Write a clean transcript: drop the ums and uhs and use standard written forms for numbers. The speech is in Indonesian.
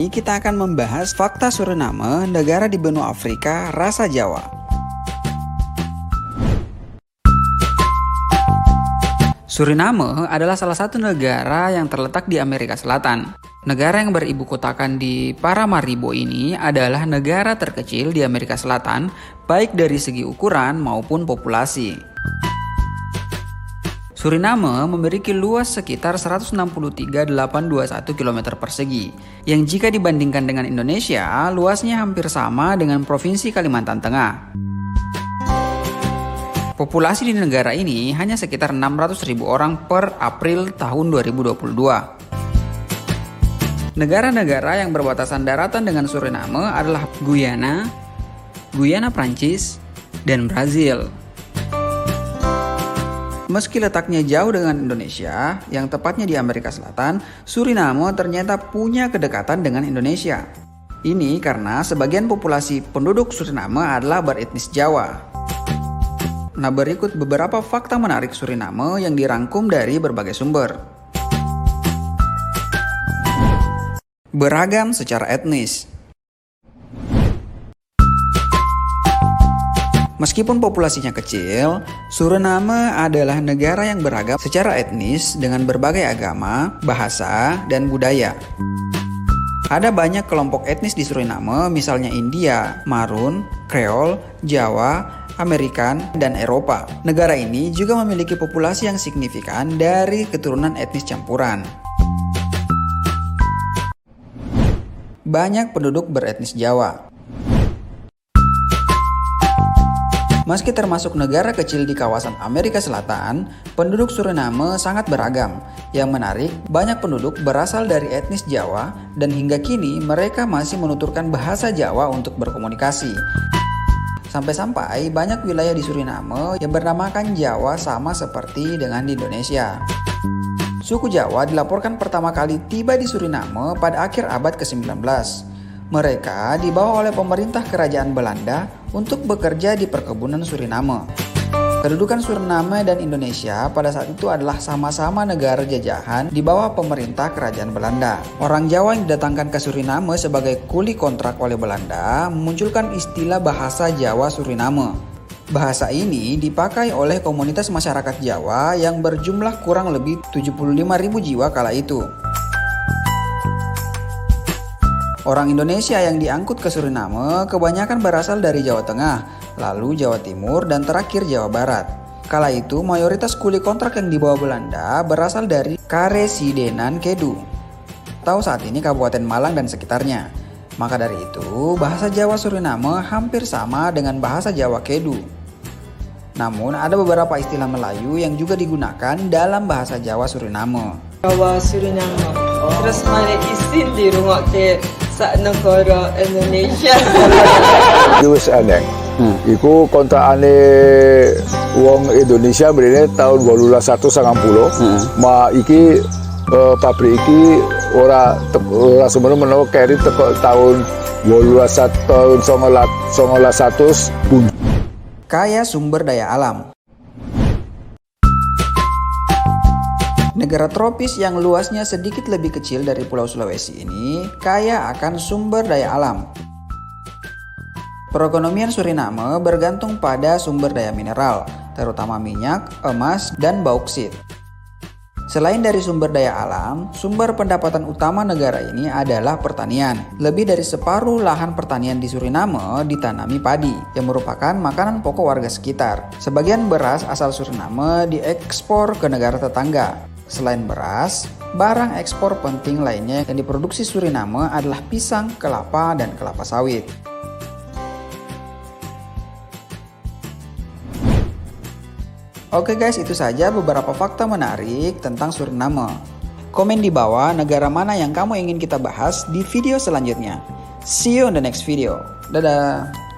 Ini kita akan membahas fakta Suriname, negara di benua Afrika, rasa Jawa. Suriname adalah salah satu negara yang terletak di Amerika Selatan. Negara yang beribu kotakan di Paramaribo ini adalah negara terkecil di Amerika Selatan, baik dari segi ukuran maupun populasi. Suriname memiliki luas sekitar 163.821 km persegi, yang jika dibandingkan dengan Indonesia, luasnya hampir sama dengan Provinsi Kalimantan Tengah. Populasi di negara ini hanya sekitar 600.000 orang per April tahun 2022. Negara-negara yang berbatasan daratan dengan Suriname adalah Guyana, Guyana Prancis, dan Brazil. Meski letaknya jauh dengan Indonesia, yang tepatnya di Amerika Selatan, Suriname ternyata punya kedekatan dengan Indonesia. Ini karena sebagian populasi penduduk Suriname adalah beretnis Jawa. Nah, berikut beberapa fakta menarik Suriname yang dirangkum dari berbagai sumber. Beragam secara etnis. Meskipun populasinya kecil, Suriname adalah negara yang beragam secara etnis dengan berbagai agama, bahasa, dan budaya. Ada banyak kelompok etnis di Suriname, misalnya India, Marun, Creole, Jawa, Amerikan, dan Eropa. Negara ini juga memiliki populasi yang signifikan dari keturunan etnis campuran. Banyak penduduk beretnis Jawa. Meski termasuk negara kecil di kawasan Amerika Selatan, penduduk Suriname sangat beragam. Yang menarik, banyak penduduk berasal dari etnis Jawa dan hingga kini mereka masih menuturkan bahasa Jawa untuk berkomunikasi. Sampai-sampai banyak wilayah di Suriname yang bernamakan Jawa sama seperti dengan di Indonesia. Suku Jawa dilaporkan pertama kali tiba di Suriname pada akhir abad ke-19. Mereka dibawa oleh pemerintah kerajaan Belanda untuk bekerja di perkebunan Suriname. Kedudukan Suriname dan Indonesia pada saat itu adalah sama-sama negara jajahan di bawah pemerintah kerajaan Belanda. Orang Jawa yang didatangkan ke Suriname sebagai kuli kontrak oleh Belanda memunculkan istilah bahasa Jawa Suriname. Bahasa ini dipakai oleh komunitas masyarakat Jawa yang berjumlah kurang lebih 75.000 jiwa kala itu. Orang Indonesia yang diangkut ke Suriname kebanyakan berasal dari Jawa Tengah, lalu Jawa Timur, dan terakhir Jawa Barat. Kala itu mayoritas kuli kontrak yang dibawa Belanda berasal dari Karesidenan Kedu, atau saat ini Kabupaten Malang dan sekitarnya. Maka dari itu, bahasa Jawa Suriname hampir sama dengan bahasa Jawa Kedu. Namun ada beberapa istilah Melayu yang juga digunakan dalam bahasa Jawa Suriname. Jawa Suriname. Terus mana isin di rumah ke sak negara Indonesia. Wis aneh. Iku kontakane wong Indonesia mrene tahun 1890. Ma iki pabrik iki ora semono menawa keri teko tahun 1900. Kaya sumber daya alam. Negara tropis yang luasnya sedikit lebih kecil dari Pulau Sulawesi ini kaya akan sumber daya alam. Perekonomian Suriname bergantung pada sumber daya mineral, terutama minyak, emas, dan bauksit. Selain dari sumber daya alam, sumber pendapatan utama negara ini adalah pertanian. Lebih dari separuh lahan pertanian di Suriname ditanami padi, yang merupakan makanan pokok warga sekitar. Sebagian beras asal Suriname diekspor ke negara tetangga. Selain beras, barang ekspor penting lainnya yang diproduksi Suriname adalah pisang, kelapa, dan kelapa sawit. Oke guys, itu saja beberapa fakta menarik tentang Suriname. Komen di bawah negara mana yang kamu ingin kita bahas di video selanjutnya. See you on the next video. Dadah!